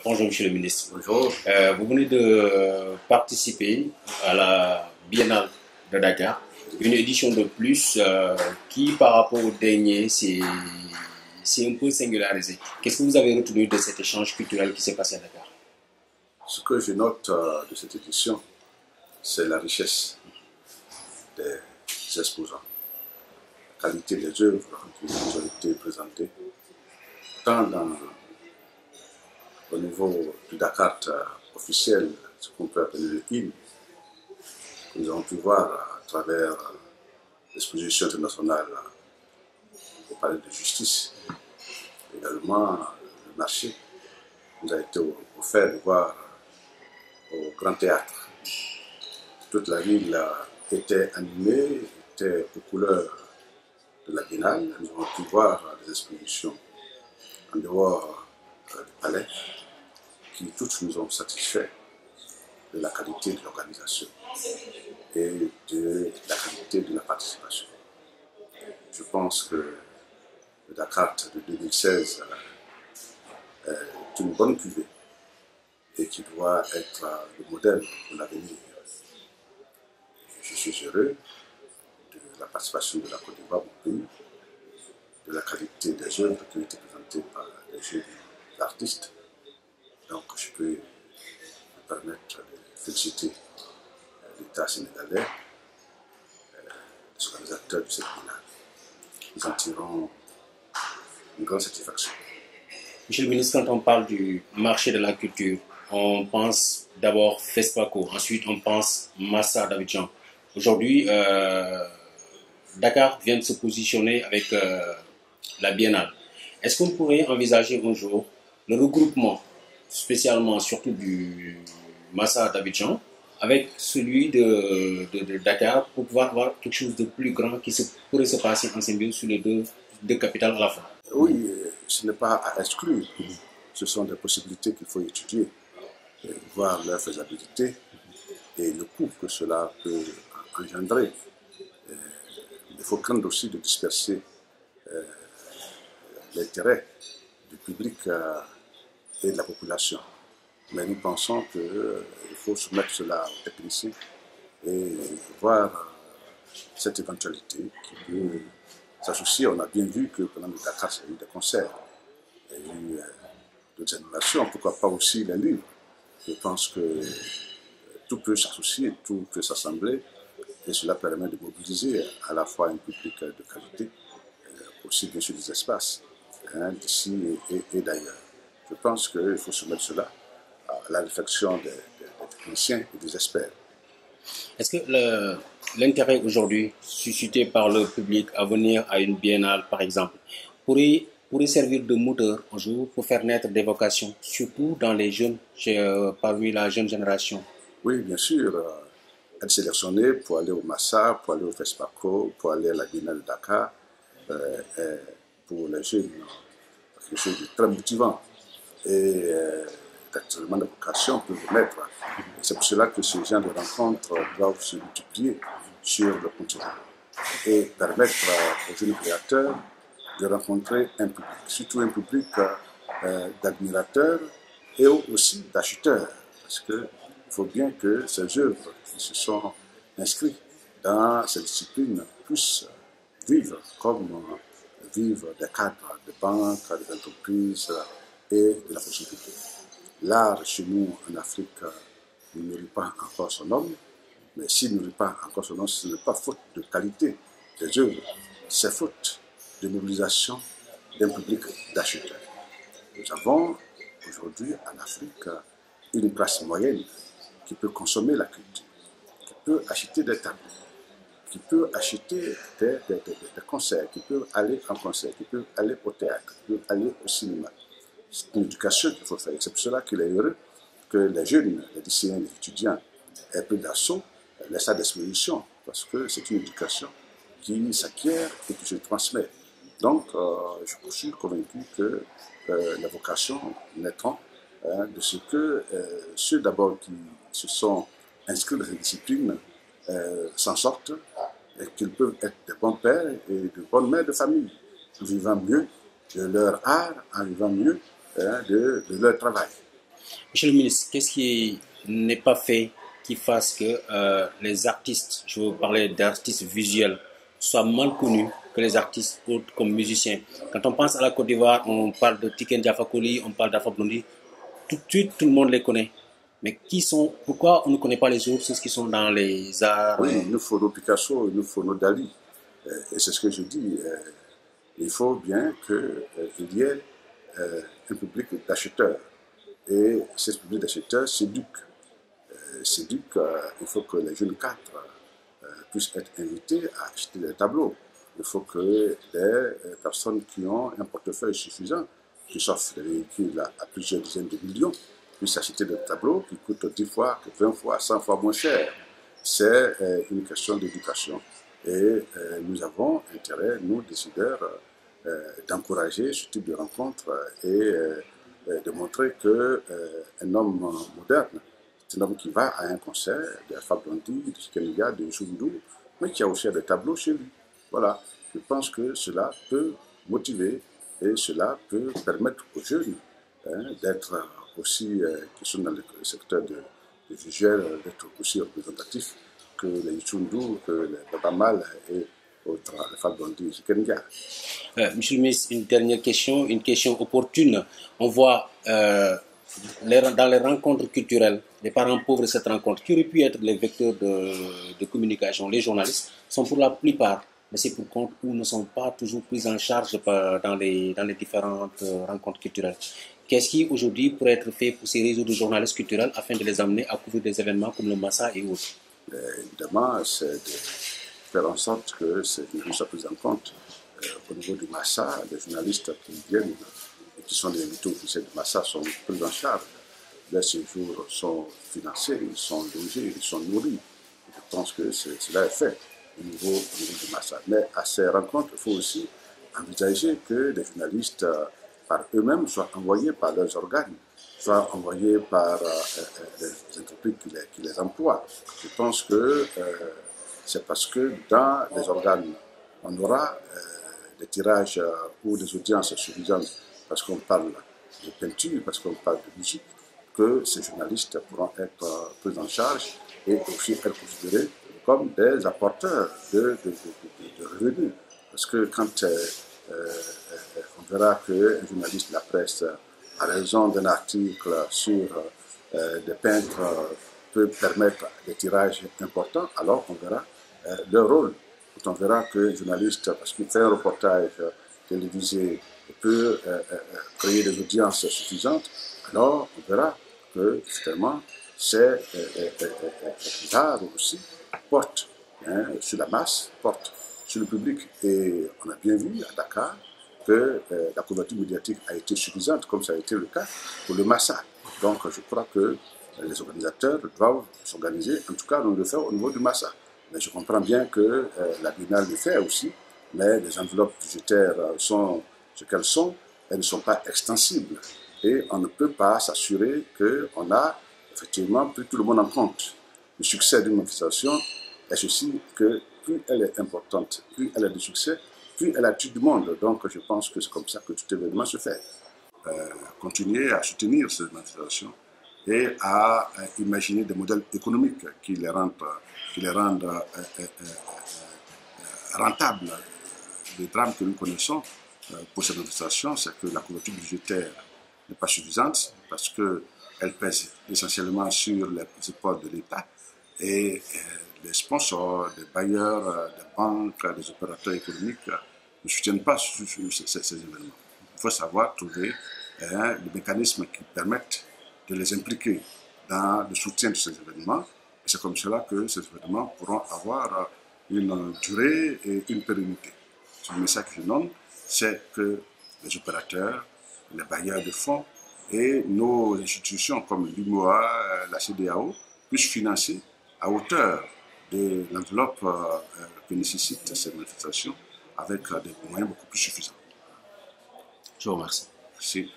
Bonjour, monsieur le ministre. Bonjour. Vous venez de participer à la Biennale de Dakar, une édition de plus qui, par rapport au dernier, c'est un peu singularisé. Qu'est-ce que vous avez retenu de cet échange culturel qui s'est passé à Dakar? Ce que je note de cette édition, c'est la richesse des exposants, la qualité des œuvres qui nous ont été présentées, tant au niveau du Dakar officiel, ce qu'on peut appeler le IN, que nous avons pu voir à travers l'exposition internationale au palais de justice. Également, le marché nous a été offert de voir au Grand Théâtre. Toute la ville était animée, était aux couleurs de la Biennale. Nous avons pu voir des expositions en dehors du palais qui toutes nous ont satisfait de la qualité de l'organisation et de la qualité de la participation. Je pense que le Dakar de 2016 est une bonne cuvée et qui doit être le modèle pour l'avenir. Je suis heureux de la participation de la Côte d'Ivoire, mon pays, de la qualité des œuvres qui ont été présentées par les jeunes artistes. Donc je peux me permettre de féliciter l'État sénégalais, les organisateurs de cette biennale. Nous en tirons une grande satisfaction. Monsieur le ministre, quand on parle du marché de la culture, on pense d'abord FESPACO, ensuite on pense Massa d'Abidjan. Aujourd'hui, Dakar vient de se positionner avec la Biennale. Est-ce qu'on pourrait envisager un jour le regroupement, spécialement surtout du Massa d'Abidjan, avec celui de Dakar, pour pouvoir avoir quelque chose de plus grand qui pourrait se passer en symbiose sur les deux capitales à la fois? Oui, ce n'est pas à exclure. Ce sont des possibilités qu'il faut étudier, voir leur faisabilité et le coût que cela peut engendrer. Il faut craindre aussi de disperser l'intérêt du public et de la population. Mais nous pensons qu'il faut soumettre cela aux techniciens et voir cette éventualité qui peut s'associer. On a bien vu que pendant le Dakar, il y a eu des concerts, il y a eu d'autres animations, pourquoi pas aussi les livres. Je pense que tout peut s'associer, tout peut s'assembler et cela permet de mobiliser à la fois un public de qualité, aussi bien sûr des espaces, d'ici et d'ailleurs. Je pense qu'il faut soumettre cela à la réflexion des techniciens et des experts. Est-ce que l'intérêt aujourd'hui suscité par le public à venir à une biennale, par exemple, pourrait servir de moteur un jour pour faire naître des vocations, surtout dans les jeunes, parmi la jeune génération? Oui, bien sûr. Être sélectionné pour aller au Massa, pour aller au FESPACO, pour aller à la Biennale de Dakar, pour les jeunes, quelque chose de très motivant. Et actuellement, la vocation peut vous mettre. C'est pour cela que ce genre de rencontres doivent se multiplier sur le continent et permettre aux jeunes créateurs de rencontrer un public, surtout un public d'admirateurs et aussi d'acheteurs. Parce qu'il faut bien que ces œuvres qui se sont inscrites dans cette discipline puissent vivre comme vivent des cadres de banques, des entreprises et de la fonction publique. L'art chez nous en Afrique ne nourrit pas encore son homme, mais s'il ne nourrit pas encore son homme, ce n'est pas faute de qualité des œuvres, c'est faute de mobilisation d'un public d'acheteurs. Nous avons aujourd'hui en Afrique une classe moyenne qui peut consommer la culture, qui peut acheter des tableaux, qui peut acheter des concerts, qui peut aller en concert, qui peut aller au théâtre, qui peut aller au cinéma. C'est une éducation qu'il faut faire. C'est pour cela qu'il est heureux que les jeunes, les lycéens, les étudiants aient pris d'assaut les salles d'exposition, parce que c'est une éducation qui s'acquiert et qui se transmet. Donc, je suis convaincu que les vocations naîtront de ce que ceux d'abord qui se sont inscrits dans cette discipline s'en sortent et qu'ils peuvent être des bons pères et de bonnes mères de famille, en vivant mieux de leur art, en vivant mieux de leur travail. Monsieur le ministre, qu'est-ce qui n'est pas fait qui fasse que les artistes, je veux parler d'artistes visuels, soient mal connus que les artistes autres comme musiciens? Quand on pense à la Côte d'Ivoire, on parle de Tiken Jaffa Koli, on parle d'Alpha Blondy, tout de suite tout le monde les connaît. Mais pourquoi on ne connaît pas les autres, ceux qui sont dans les arts? Oui, il nous faut nos Picasso, il nous faut nos Dali. Et c'est ce que je dis. Il faut bien qu'il y ait un public d'acheteurs. Et ce public d'acheteurs s'éduque. Il faut que les jeunes cadres puissent être invités à acheter des tableaux. Il faut que des personnes qui ont un portefeuille suffisant, qui s'offrent des véhicules à plusieurs dizaines de millions, puissent acheter des tableaux qui coûtent 10 fois, 20 fois, 100 fois moins cher. C'est une question d'éducation. Et nous avons intérêt, nous, décideurs, d'encourager ce type de rencontre et de montrer qu'un homme moderne, c'est un homme qui va à un concert de Alpha Blondy, de Kenya, de Youssou, mais qui a aussi des tableaux chez lui. Voilà, je pense que cela peut motiver et cela peut permettre aux jeunes d'être aussi, qui sont dans le secteur de visuel, d'être aussi représentatifs que les Youssou, que les Baba Mal et autres Alpha Blondy et Kenya. Monsieur le ministre, une dernière question, une question opportune. On voit dans les rencontres culturelles, les parents pauvres de cette rencontre, qui auraient pu être les vecteurs de communication, les journalistes, sont pour la plupart laissés pour compte ou ne sont pas toujours pris en charge dans les différentes rencontres culturelles. Qu'est-ce qui aujourd'hui pourrait être fait pour ces réseaux de journalistes culturels afin de les amener à couvrir des événements comme le Massa et autres? Évidemment, c'est de faire en sorte que ces réseaux soient pris en compte. Au niveau du Massa, les journalistes qui viennent et qui sont les invités officiels du Massa sont pris en charge. Leurs séjours sont financés, ils sont logés, ils sont nourris. Je pense que cela est fait au niveau du Massa. Mais à ces rencontres, il faut aussi envisager que les journalistes, par eux-mêmes, soient envoyés par leurs organes, soient envoyés par les entreprises qui les emploient. Je pense que c'est parce que dans les organes, on aura des tirages ou des audiences suffisantes parce qu'on parle de peinture, parce qu'on parle de musique, que ces journalistes pourront être pris en charge et aussi être considérés comme des apporteurs de revenus. Parce que quand on verra qu'un journaliste de la presse, à raison d'un article sur des peintres, peut permettre des tirages importants, alors on verra leur rôle. Quand on verra qu'un journaliste, parce qu'il fait un reportage télévisé, peut créer des audiences suffisantes, alors on verra que finalement ces arts aussi portent sur la masse, portent sur le public. Et on a bien vu à Dakar que la couverture médiatique a été suffisante, comme ça a été le cas pour le Massa. Donc je crois que les organisateurs doivent s'organiser, en tout cas on le fait au niveau du Massa. Mais je comprends bien que la Biennale le fait aussi, mais les enveloppes budgétaires sont ce qu'elles sont, elles ne sont pas extensibles. Et on ne peut pas s'assurer qu'on a effectivement pris tout le monde en compte. Le succès d'une manifestation est ceci, que plus elle est importante, plus elle a de succès, plus elle attire du monde. Donc je pense que c'est comme ça que tout événement se fait. Continuer à soutenir cette manifestation et à imaginer des modèles économiques qui les rendent rentables. Le drame que nous connaissons pour cette manifestation, c'est que la couverture budgétaire n'est pas suffisante parce qu'elle pèse essentiellement sur les épaules de l'État et les sponsors, les bailleurs, les banques, les opérateurs économiques ne soutiennent pas ces événements. Il faut savoir trouver des mécanismes qui permettent de les impliquer dans le soutien de ces événements. Et c'est comme cela que ces événements pourront avoir une durée et une pérennité. Le message que je donne, c'est que les opérateurs, les bailleurs de fonds et nos institutions comme l'UMOA, la CEDEAO puissent financer à hauteur de l'enveloppe que nécessite ces manifestations avec des moyens beaucoup plus suffisants. Je vous remercie. Merci.